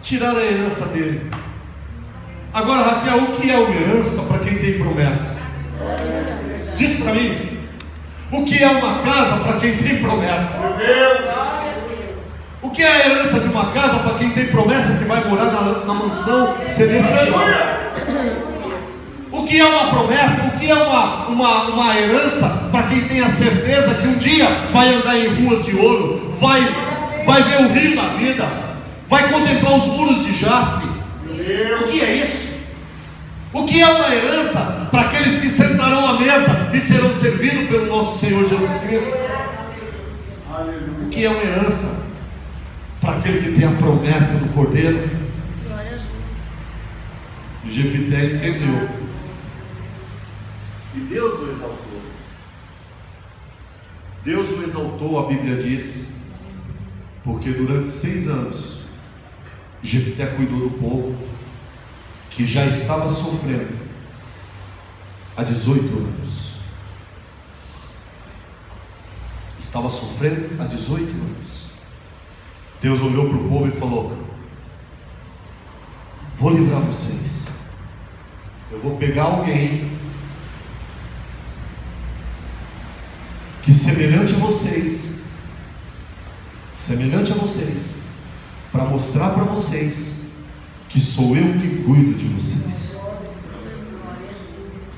tiraram a herança dele. Agora, Raquel, o que é uma herança para quem tem promessa? Diz para mim. O que é uma casa para quem tem promessa? O que é a herança de uma casa para quem tem promessa que vai morar na mansão celestial? O que é uma promessa? O que é uma herança para quem tem a certeza que um dia vai andar em ruas de ouro, vai ver o rio da vida, vai contemplar os muros de jaspe? O que é isso? O que é uma herança para aqueles que sentarão à mesa e serão servidos pelo nosso Senhor Jesus Cristo? O que é uma herança para aquele que tem a promessa do Cordeiro? Jefté entendeu, e Deus o exaltou. Deus o exaltou, a Bíblia diz, porque durante 6 anos Jefté cuidou do povo que já estava sofrendo há 18 anos. estava sofrendo há 18 anos. Deus olhou para o povo e falou: vou livrar vocês. Eu vou pegar alguém que semelhante a vocês, para mostrar para vocês que sou eu que cuido de vocês.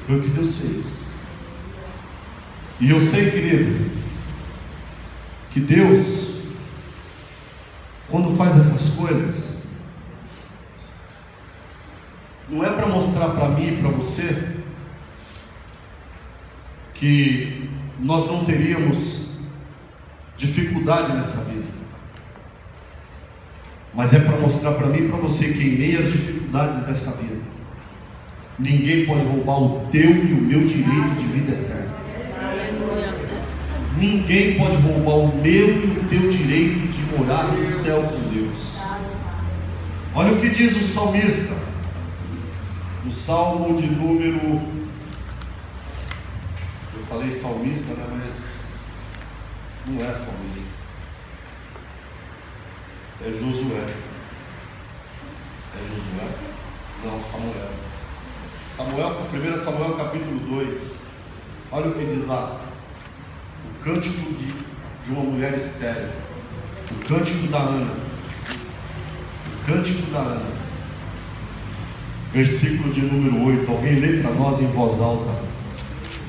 Foi o que Deus fez. E eu sei, querido, que Deus, quando faz essas coisas, não é para mostrar para mim e para você que nós não teríamos dificuldade nessa vida, mas é para mostrar para mim e para você que em meio às dificuldades dessa vida, ninguém pode roubar o teu e o meu direito de vida eterna. Ninguém pode roubar o meu e o teu direito de morar no céu com Deus. Olha o que diz o salmista, no Salmo de número, eu falei salmista, né? Mas não é salmista, é Josué. É Josué? Não, Samuel. 1 Samuel capítulo 2. Olha o que diz lá: o cântico de uma mulher estéril, o cântico da Ana, versículo de número 8. Alguém lê para nós em voz alta,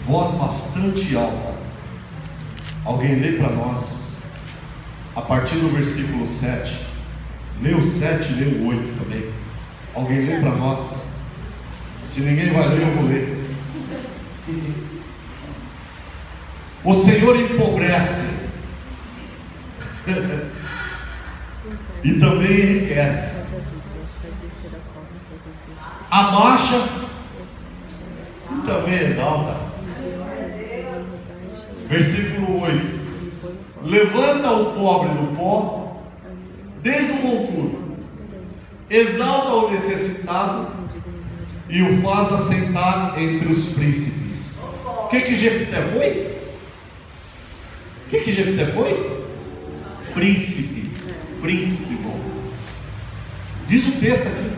voz bastante alta. Alguém lê para nós, a partir do versículo 7. Lê o 7 e lê o 8 também. Alguém lê para nós. Se ninguém vai ler, eu vou ler. O Senhor empobrece e também enriquece, abaixa e também exalta. Versículo 8: levanta o pobre do pó, desde o monturo, exalta o necessitado e o faz assentar entre os príncipes. O que Jefté foi? O que Jefté foi? Príncipe, bom. Diz o texto aqui: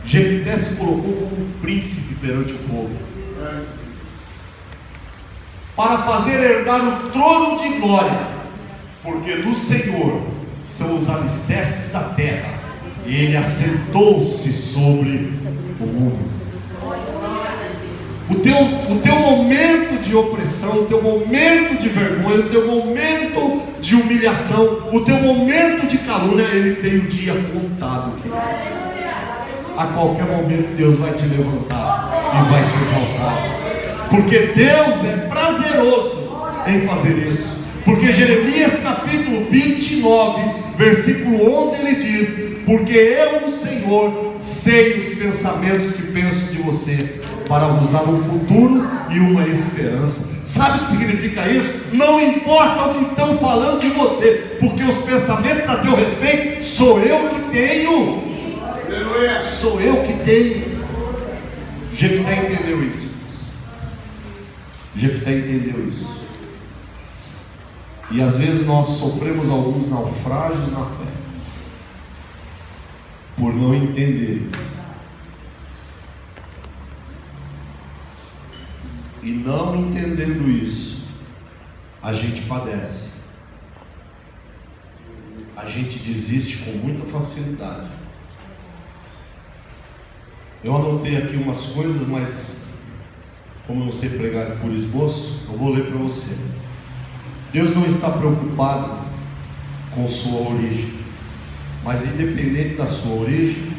Jefté se colocou como príncipe perante o povo, para fazer herdar o trono de glória, porque do Senhor são os alicerces da terra, e Ele assentou-se sobre o mundo. O teu momento de opressão, o teu momento de vergonha, o teu momento de humilhação, o teu momento de calúnia, ele tem o dia contado, querido. A qualquer momento Deus vai te levantar e vai te exaltar, porque Deus é prazeroso em fazer isso. Porque Jeremias capítulo 29, versículo 11, ele diz: porque eu, o Senhor, sei os pensamentos que penso de você, para vos dar um futuro e uma esperança. Sabe o que significa isso? Não importa o que estão falando de você, porque os pensamentos a teu respeito sou eu que tenho. Sou eu que tenho. Jefté entendeu isso. E às vezes nós sofremos alguns naufrágios na fé, por não entender isso. E não entendendo isso, a gente padece, a gente desiste com muita facilidade. Eu anotei aqui umas coisas, mas como eu não sei pregar por esboço, eu vou ler para você. Deus não está preocupado com sua origem, mas independente da sua origem,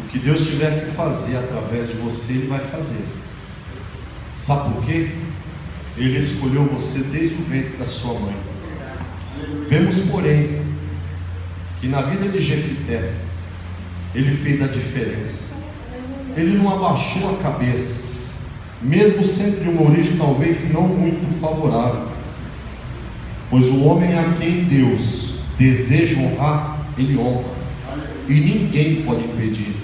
o que Deus tiver que fazer através de você, Ele vai fazer. Sabe por quê? Ele escolheu você desde o ventre da sua mãe. Vemos, porém, que na vida de Jefté, ele fez a diferença. Ele não abaixou a cabeça, mesmo sendo de uma origem talvez não muito favorável, pois o homem a quem Deus deseja honrar, Ele honra, e ninguém pode impedir.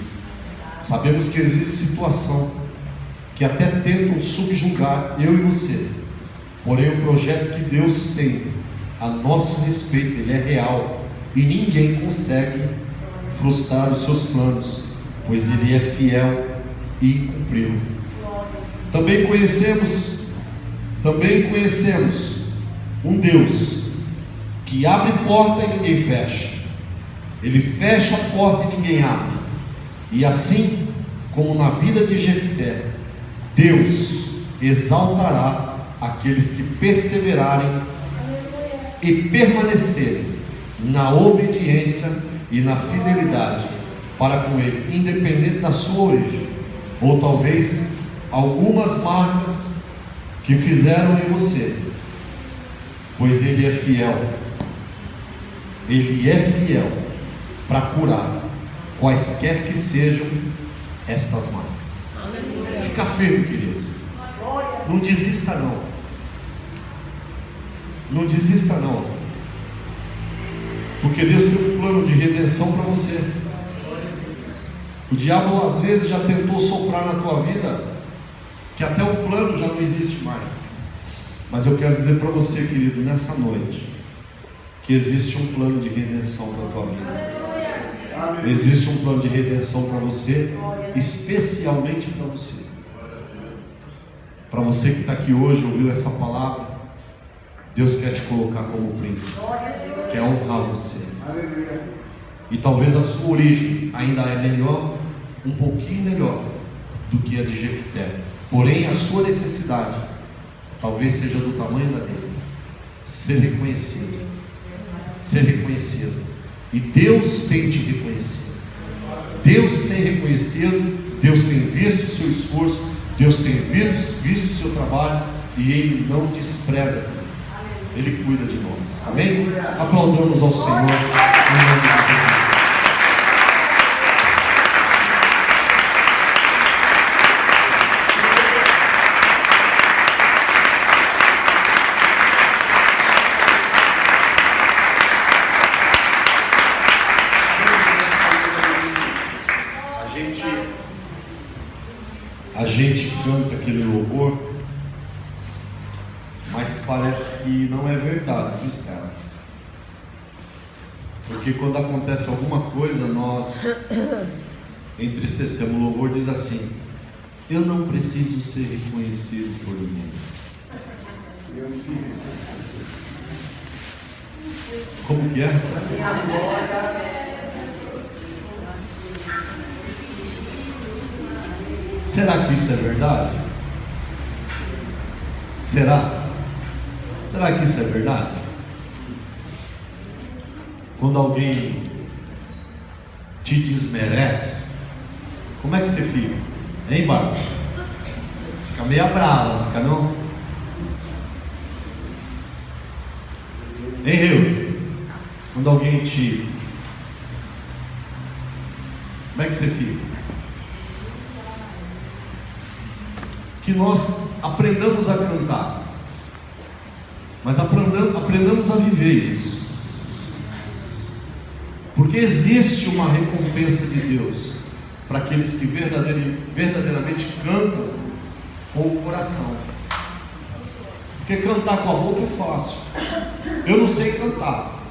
Sabemos que existe situação que até tentam subjugar eu e você, Porém, o projeto que Deus tem a nosso respeito, ele é real, e ninguém consegue frustrar os seus planos, pois ele é fiel e cumpriu. Também conhecemos um Deus que abre porta e ninguém fecha. Ele fecha a porta e ninguém abre. E assim como na vida de Jefté, Deus exaltará aqueles que perseverarem e permanecerem na obediência e na fidelidade para com Ele, independente da sua origem, ou talvez algumas marcas que fizeram em você, pois Ele é fiel. Ele é fiel para curar quaisquer que sejam estas marcas. Fica firme, querido. Não desista não. Não desista não. Porque Deus tem um plano de redenção para você. O diabo às vezes já tentou soprar na tua vida que até o plano já não existe mais. Mas eu quero dizer para você, querido, nessa noite, que existe um plano de redenção para a tua vida. Existe um plano de redenção para você, especialmente para você. Para você que está aqui hoje, ouviu essa palavra, Deus quer te colocar como príncipe, quer honrar você. E talvez a sua origem ainda é melhor, um pouquinho melhor do que a de Jefté. Porém, a sua necessidade talvez seja do tamanho da dele. Ser reconhecido. Ser reconhecido. E Deus tem te reconhecido. Deus tem reconhecido. Deus tem visto o seu esforço. Deus tem visto o seu trabalho. E Ele não despreza. Ele cuida de nós. Amém? Aplaudamos ao Senhor em nome de Jesus. A gente canta aquele louvor, mas parece que não é verdade, viu, Estela? Porque quando acontece alguma coisa, nós entristecemos. O louvor diz assim: eu não preciso ser reconhecido por ninguém. Como que é? Será que isso é verdade? Será? Será que isso é verdade? Quando alguém te desmerece, como é que você fica? Hein, Bárbara? Fica meio brava, fica não? Hein, Reus? Quando alguém te... Como é que você fica? Que nós aprendamos a cantar, mas aprendamos a viver isso, porque existe uma recompensa de Deus para aqueles que verdadeiramente cantam com o coração. Porque cantar com a boca é fácil. Eu não sei cantar,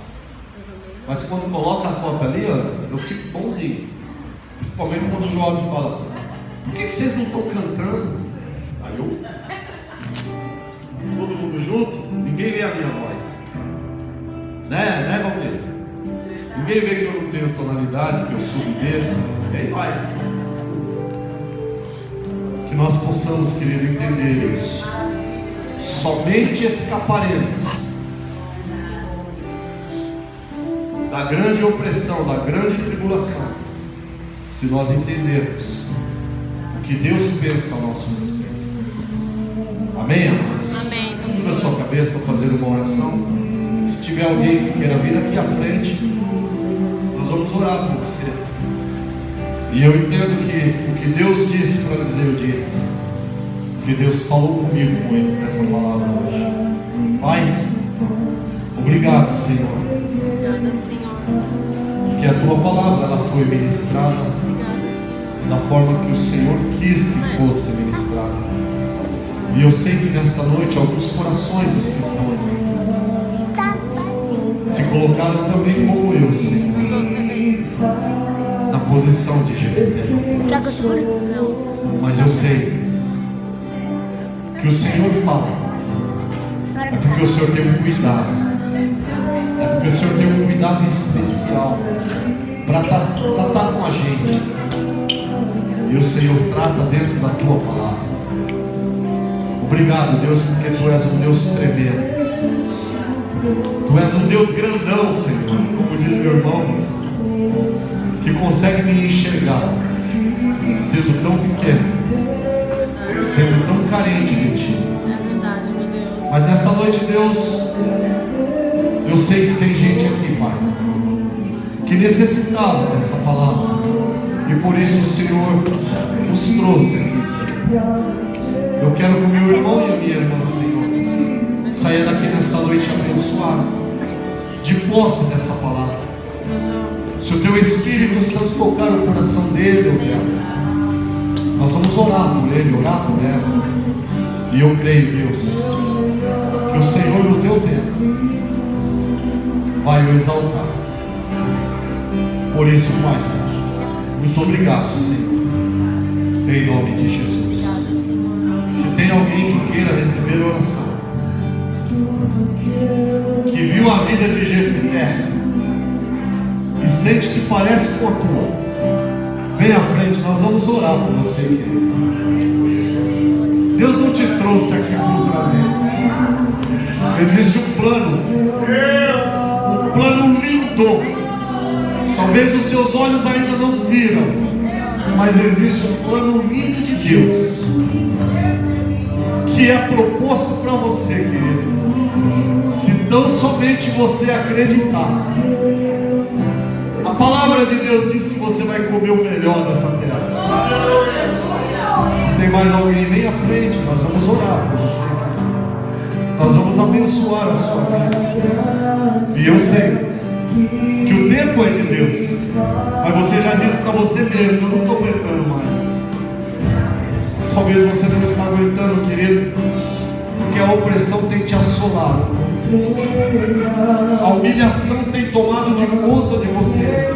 mas quando coloca a cópia ali, eu fico bonzinho. Principalmente quando o jovem fala: por que vocês não estão cantando? Aí eu, todo mundo junto, ninguém vê a minha voz, né, Valdir? Ninguém vê que eu não tenho tonalidade, que eu subo e desço, e aí vai. Que nós possamos, querido, entender isso. Somente escaparemos da grande opressão, da grande tribulação, se nós entendermos o que Deus pensa ao nosso respeito. Amém, amados? Amém. Curva a sua cabeça, fazer uma oração. Se tiver alguém que queira vir aqui à frente, nós vamos orar por você. E eu entendo que o que Deus disse para dizer, eu disse. Que Deus falou comigo muito nessa palavra hoje. Pai, obrigado, Senhor. Obrigada, Senhor. Porque a tua palavra ela foi ministrada Obrigada. da forma que o Senhor quis que fosse ministrada. E eu sei que nesta noite alguns corações dos que estão aqui se colocaram também como eu, Senhor, na posição de Jefté. Mas eu sei que o Senhor fala, é porque o Senhor tem um cuidado, é porque o Senhor tem um cuidado especial para tratar com a gente. E o Senhor trata dentro da tua palavra. Obrigado, Deus, porque tu és um Deus tremendo. Tu és um Deus grandão, Senhor, como diz meu irmão, que consegue me enxergar sendo tão pequeno, sendo tão carente de Ti. É verdade, meu Deus. Mas nesta noite, Deus, eu sei que tem gente aqui, Pai, que necessitava dessa palavra, e por isso o Senhor nos trouxe aqui. Eu quero que o meu irmão e a minha irmã, Senhor, saia daqui nesta noite abençoado, de posse dessa palavra. Se o teu Espírito Santo tocar o coração dele, eu quero. Nós vamos orar por ele, orar por ela. E eu creio, Deus, que o Senhor no teu tempo vai o exaltar. Por isso, Pai, muito obrigado, Senhor, em nome de Jesus. Se tem alguém que queira receber oração, que viu a vida de Jefté e sente que parece com a tua, vem à frente, nós vamos orar por você, querido. Deus não te trouxe aqui por trazer. Existe um plano lindo. Talvez os seus olhos ainda não viram, mas existe um plano lindo de Deus que é proposto para você, querido. Se tão somente você acreditar. A palavra de Deus diz que você vai comer o melhor dessa terra. Se tem mais alguém, vem à frente, nós vamos orar por você. Nós vamos abençoar a sua vida. E eu sei que o tempo é de Deus, mas você já disse para você mesmo: eu não estou aguentando mais. Talvez você não está aguentando, querido, porque a opressão tem te assolado, a humilhação tem tomado de conta de você.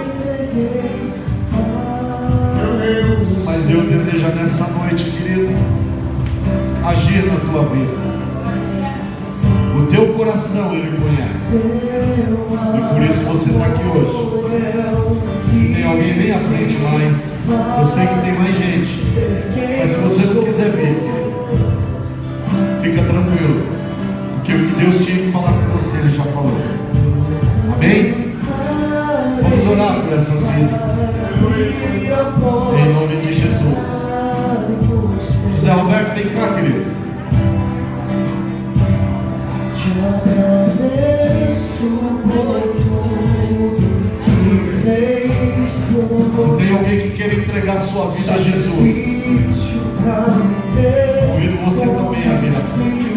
Mas Deus deseja nessa noite, querido, agir na tua vida. O teu coração Ele conhece, e por isso você está aqui hoje. Se tem alguém, vem à frente mais. Eu sei que tem mais gente, mas se você não quiser vir, fica tranquilo, porque o que Deus tinha que falar com você, Ele já falou. Amém? Vamos orar por essas vidas, em nome de Jesus. José Roberto, vem cá, querido. Se tem alguém que quer entregar sua vida a Jesus, convido você também a vir à frente.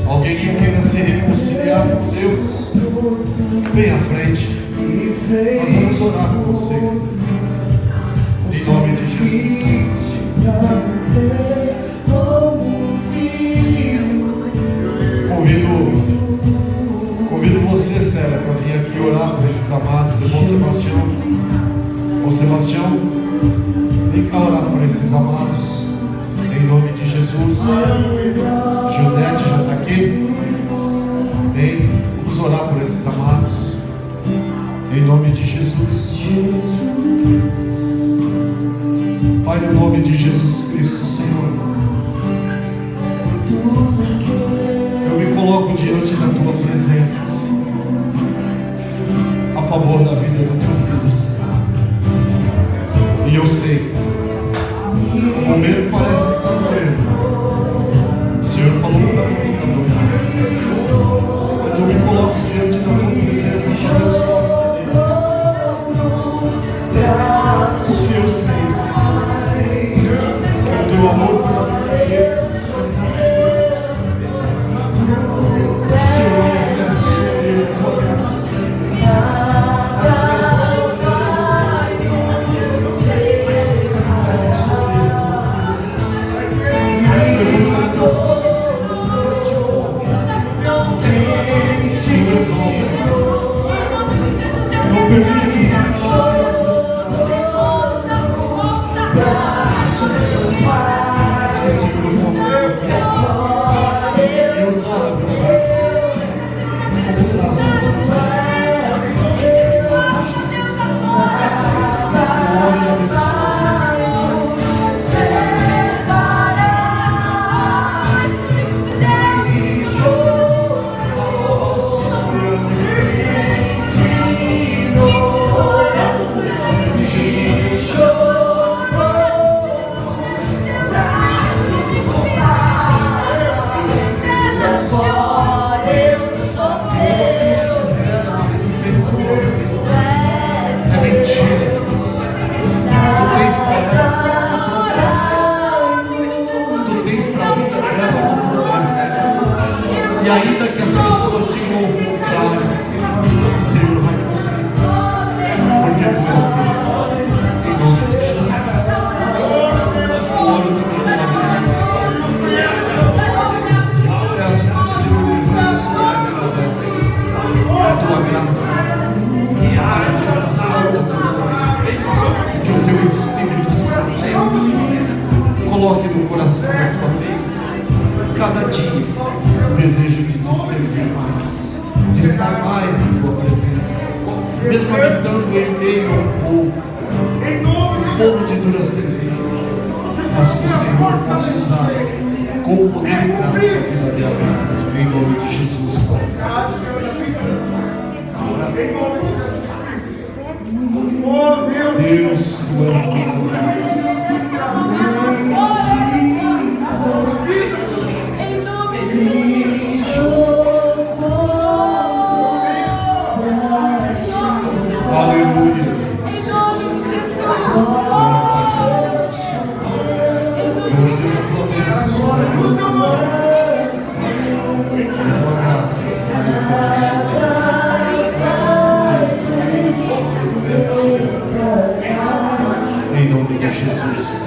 Alguém que queira se reconciliar com Deus, vem à frente. Nós vamos orar com você, em nome de Jesus. Convido você, Célia, para vir aqui orar por esses amados. Irmão Sebastião, irmão Sebastião, vem cá orar por esses amados, em nome de Jesus. Judete já está aqui. Vem, vamos orar por esses amados, em nome de Jesus. Pai, no nome de Jesus Cristo, Senhor, eu me coloco diante da tua presença, Senhor, a favor da vida do teu filho, Senhor. E eu sei, o momento parece que está doendo. O Senhor falou para mim que está doendo, mas eu me coloco diante da tua presença para abençoar a vida dele, porque eu sei, Senhor, que o teu amor pela vida dele, o Senhor manifesta fez para a vida dela acontece. E ainda que as pessoas digam o contrário, o Senhor vai cumprir. Porque tu és Deus. Em nome de Jesus. Eu oro também pela vida de paz. Peço que o Senhor derrame sobre a vida dela a tua graça, a manifestação da tua glória, que o teu Espírito Santo, Senhor, coloque no coração da tua vida cada dia o desejo de te servir mais, de estar mais na tua presença, mesmo habitando em meio a um povo de dura serviço, mas que o Senhor possa usar com poder e graça a vida dela, em nome de Jesus, Pai. Deus, tu és maravilhoso. Aleluia. Em nome de Jesus.